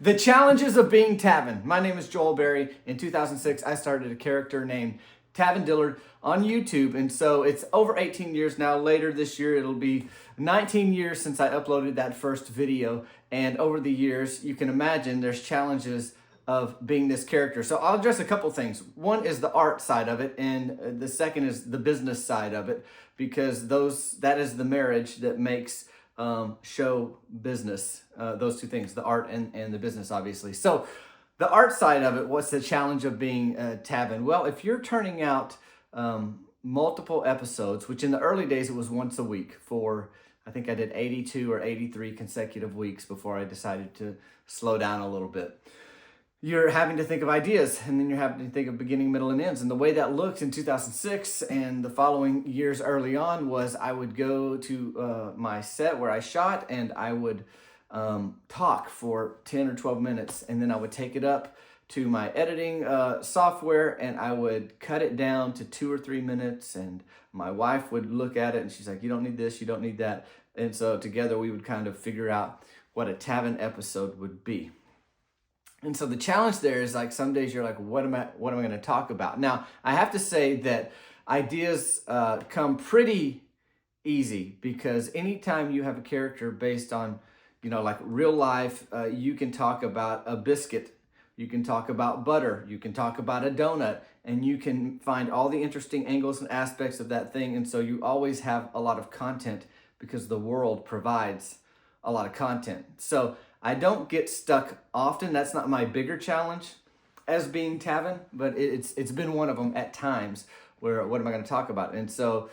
The challenges of being Tavin. My name is Joel Berry. In 2006, I started a character named Tavin Dillard on YouTube. And so it's over 18 years now. Later this year, it'll be 19 years since I uploaded that first video. And over the years, you can imagine there's challenges of being this character. So I'll address a couple things. One is the art side of it, and the second is the business side of it, because that is the marriage that makes show business, those two things, the art and the business, obviously. So the art side of it, what's the challenge of being Tavin? Well, if you're turning out multiple episodes, which in the early days, it was once a week for, I think I did 82 or 83 consecutive weeks before I decided to slow down a little bit. You're having to think of ideas, and then you're having to think of beginning, middle, and ends. And the way that looked in 2006 and the following years early on was I would go to my set where I shot, and I would talk for 10 or 12 minutes, and then I would take it up to my editing software, and I would cut it down to 2 or 3 minutes, and my wife would look at it, and she's like, you don't need this, you don't need that. And so together we would kind of figure out what a Tavin episode would be. And so the challenge there is, like, some days you're like, what am I going to talk about? Now, I have to say that ideas come pretty easy, because anytime you have a character based on, like real life, you can talk about a biscuit, you can talk about butter, you can talk about a donut, and you can find all the interesting angles and aspects of that thing. And so you always have a lot of content because the world provides a lot of content. So I don't get stuck often. That's not my bigger challenge as being Tavin, but it's been one of them at times where, what am I going to talk about? And so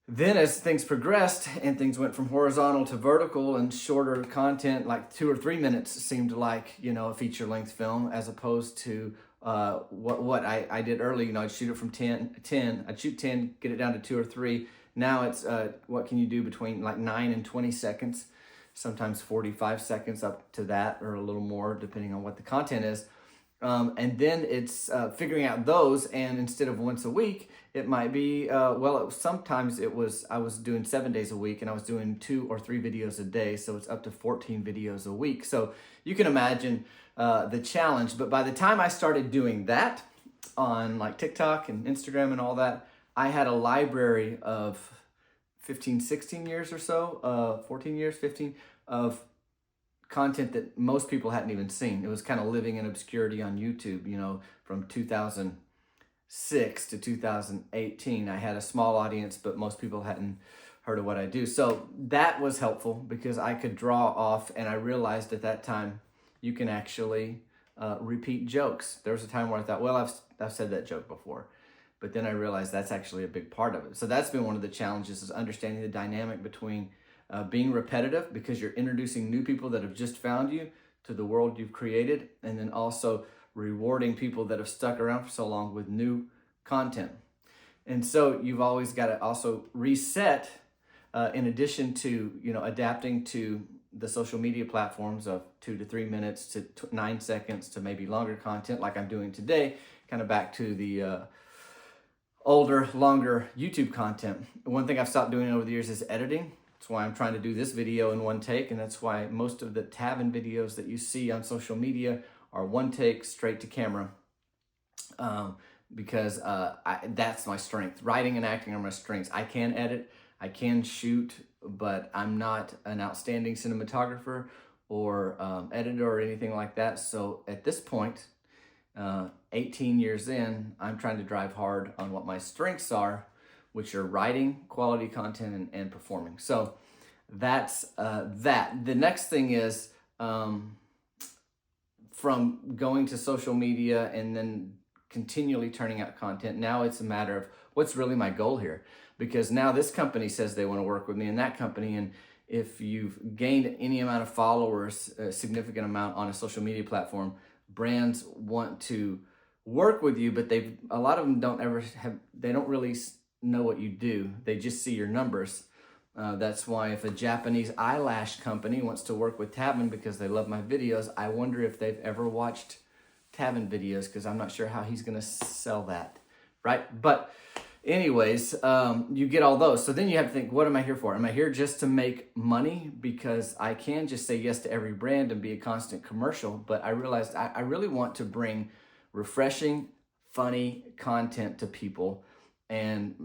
then as things progressed and things went from horizontal to vertical and shorter content, like 2 or 3 minutes seemed like, a feature length film, as opposed to what I did early. I'd shoot it from 10, I'd shoot 10, get it down to 2 or 3. Now it's what can you do between like 9 and 20 seconds. Sometimes 45 seconds up to that, or a little more, depending on what the content is. And then it's figuring out those, and instead of once a week, it might be, sometimes I was doing 7 days a week, and I was doing 2 or 3 videos a day, so it's up to 14 videos a week. So you can imagine the challenge. But by the time I started doing that on like TikTok and Instagram and all that, I had a library of 15, 16 years or so, 14 years, 15, of content that most people hadn't even seen. It was kind of living in obscurity on YouTube, from 2006 to 2018. I had a small audience, but most people hadn't heard of what I do. So that was helpful because I could draw off, and I realized at that time you can actually repeat jokes. There was a time where I thought, well, I've said that joke before. But then I realized that's actually a big part of it. So that's been one of the challenges, is understanding the dynamic between being repetitive, because you're introducing new people that have just found you to the world you've created, and then also rewarding people that have stuck around for so long with new content. And so you've always got to also reset, in addition to, adapting to the social media platforms of 2 to 3 minutes to 9 seconds to maybe longer content like I'm doing today, kind of back to the older, longer YouTube content. One thing I've stopped doing over the years is editing. That's why I'm trying to do this video in one take, and that's why most of the Tavin videos that you see on social media are one take, straight to camera, because that's my strength. Writing and acting are my strengths. I can edit, I can shoot, but I'm not an outstanding cinematographer or editor or anything like that. So at this point, 18 years in, I'm trying to drive hard on what my strengths are, which are writing, quality content, and performing. So that's that. The next thing is, from going to social media and then continually turning out content, now it's a matter of what's really my goal here. Because now this company says they want to work with me, and that company, and if you've gained any amount of followers, a significant amount on a social media platform, brands want to work with you, but a lot of them don't really know what you do. They just see your numbers. That's why if a Japanese eyelash company wants to work with Tavin because they love my videos, I wonder if they've ever watched Tavin videos, because I'm not sure how he's going to sell that, right? But anyways, you get all those. So then you have to think, what am I here for? Am I here just to make money? Because I can just say yes to every brand and be a constant commercial. But I realized I really want to bring refreshing, funny content to people and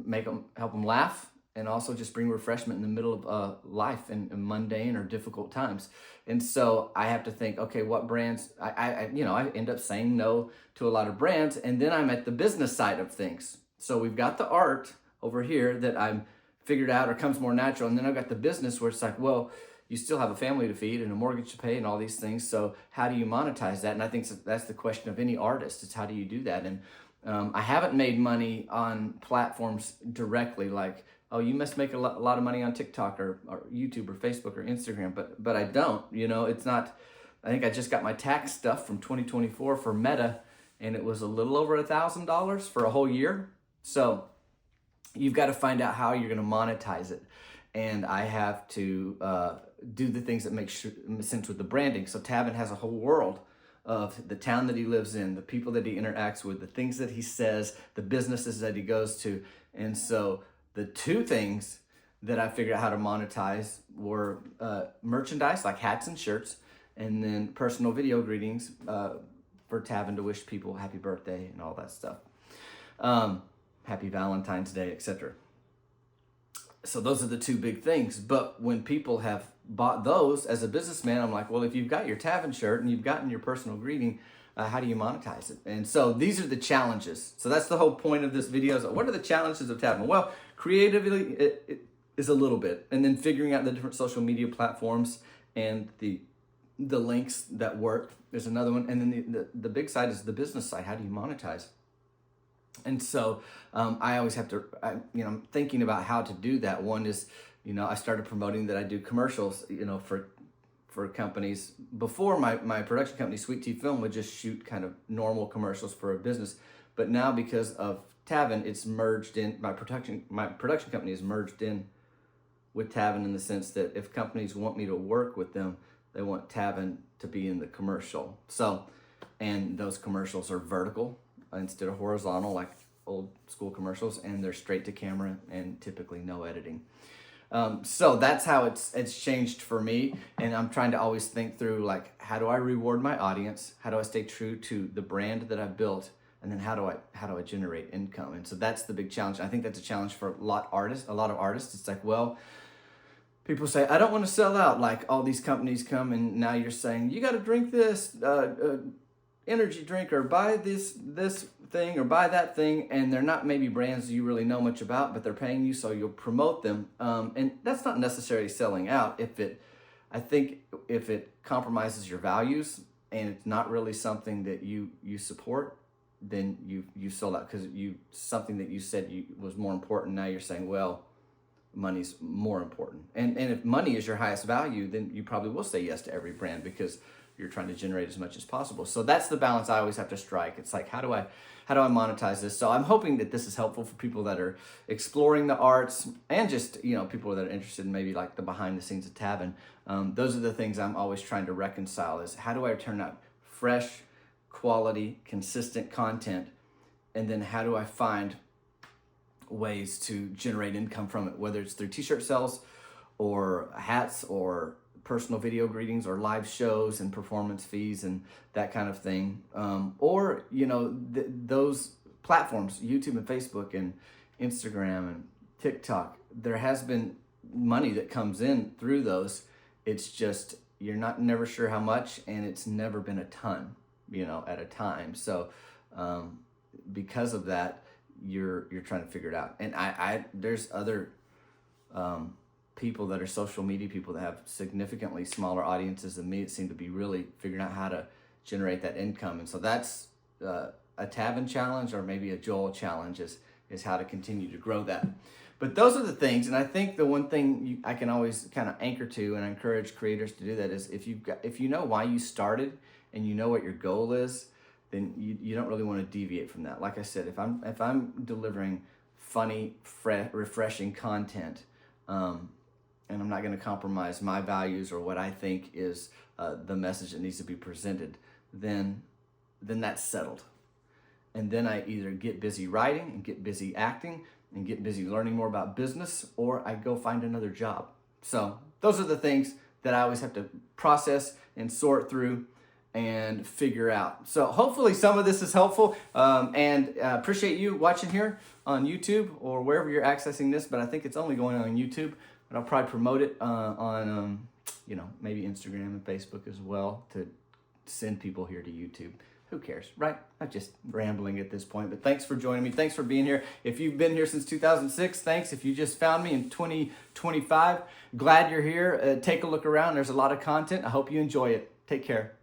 help them laugh, and also just bring refreshment in the middle of life and mundane or difficult times. And so I have to think, okay, what brands? I end up saying no to a lot of brands, and then I'm at the business side of things. So we've got the art over here that I'm figured out or comes more natural, and then I've got the business where it's like, well, you still have a family to feed and a mortgage to pay and all these things. So how do you monetize that? And I think that's the question of any artist, is how do you do that? And I haven't made money on platforms directly, like, oh, you must make a lot of money on TikTok or YouTube or Facebook or Instagram, but I don't. It's not. I think I just got my tax stuff from 2024 for Meta, and it was a little over $1,000 for a whole year. So you've got to find out how you're going to monetize it, and I have to do the things that make sense with the branding. So Tavin has a whole world of the town that he lives in, the people that he interacts with, the things that he says, the businesses that he goes to. And so the two things that I figured out how to monetize were merchandise, like hats and shirts, and then personal video greetings for Tavin to wish people happy birthday and all that stuff. Happy Valentine's Day, etc. So those are the two big things. But when people have bought those, as a businessman, I'm like, well, if you've got your Tavin shirt and you've gotten your personal greeting, how do you monetize it? And so these are the challenges. So that's the whole point of this video. Is what are the challenges of Tavin? Well, creatively, it is a little bit. And then figuring out the different social media platforms and the links that work is another one. And then the big side is the business side. How do you monetize? And so I always have to, I'm thinking about how to do that. One is, I started promoting that I do commercials, for companies. Before, my production company, Sweet Tea Film, would just shoot kind of normal commercials for a business. But now, because of Tavin, it's merged in, my production company is merged in with Tavin, in the sense that if companies want me to work with them, they want Tavin to be in the commercial. So, and those commercials are vertical instead of horizontal like old school commercials, and they're straight to camera and typically no editing. So that's how it's changed for me, and I'm trying to always think through, like, how do I reward my audience? How do I stay true to the brand that I've built? And then how do I generate income? And so that's the big challenge. I think that's a challenge for a lot of artists. It's like, well, people say, I don't want to sell out. Like, all these companies come, and now you're saying, you got to drink this energy drink, or buy this thing, or buy that thing, and they're not maybe brands you really know much about, but they're paying you, so you'll promote them. And that's not necessarily selling out. I think if it compromises your values and it's not really something that you support, then you sold out, because something that you said was more important. Now you're saying, well, money's more important. And if money is your highest value, then you probably will say yes to every brand, because you're trying to generate as much as possible. So that's the balance I always have to strike. It's like, how do I monetize this? So I'm hoping that this is helpful for people that are exploring the arts, and just, people that are interested in maybe like the behind the scenes of Tavin. Those are the things I'm always trying to reconcile, is how do I turn out fresh, quality, consistent content, and then how do I find ways to generate income from it, whether it's through t-shirt sales or hats or personal video greetings or live shows and performance fees and that kind of thing. Or, those platforms, YouTube and Facebook and Instagram and TikTok, there has been money that comes in through those. It's just, you're never sure how much, and it's never been a ton, at a time. So because of that, you're trying to figure it out. And there's other people that are social media people that have significantly smaller audiences than me that seem to be really figuring out how to generate that income. And so that's a Tavin challenge, or maybe a Joel challenge, is how to continue to grow that. But those are the things. And I think the one thing I can always kind of anchor to, and I encourage creators to do that, is if you know why you started and you know what your goal is, then you don't really want to deviate from that. Like I said, if I'm delivering funny, refreshing content, and I'm not going to compromise my values or what I think is the message that needs to be presented, then that's settled. And then I either get busy writing and get busy acting, and get busy learning more about business, or I go find another job. So those are the things that I always have to process and sort through and figure out. So hopefully some of this is helpful, and appreciate you watching here on YouTube or wherever you're accessing this, but I think it's only going on YouTube, but I'll probably promote it on maybe Instagram and Facebook as well to send people here to YouTube. Who cares, right? I'm just rambling at this point, but thanks for joining me. Thanks for being here. If you've been here since 2006, thanks. If you just found me in 2025, glad you're here. Take a look around. There's a lot of content. I hope you enjoy it. Take care.